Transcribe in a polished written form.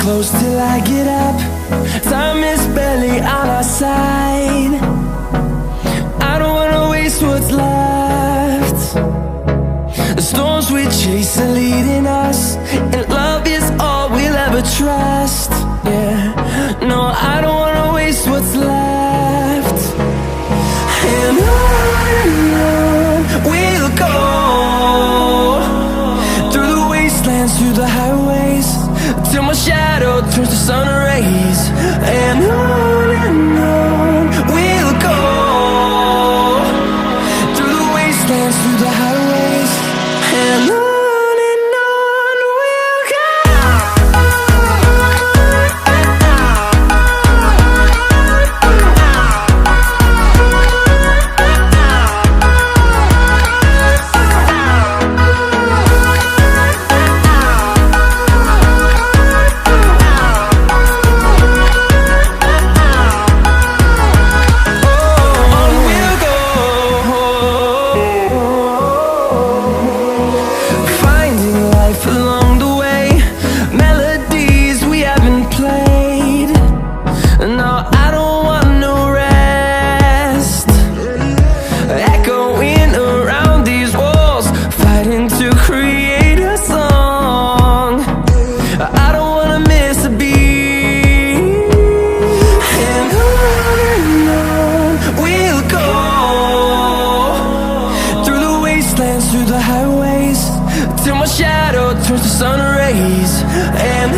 close till I get up. Time is barely on our side. I don't wanna waste what's left. The storms we chase are leading us, and love is all we'll ever trust. Yeah, no, I don't wanna waste what's left. And on we'll go, through the wastelands, through the highways, till my shadow turns to sun rays. And on we'll go, through the wastelands, through the highways, and on we'll go. Through the highways, till my shadow turns to sun rays. And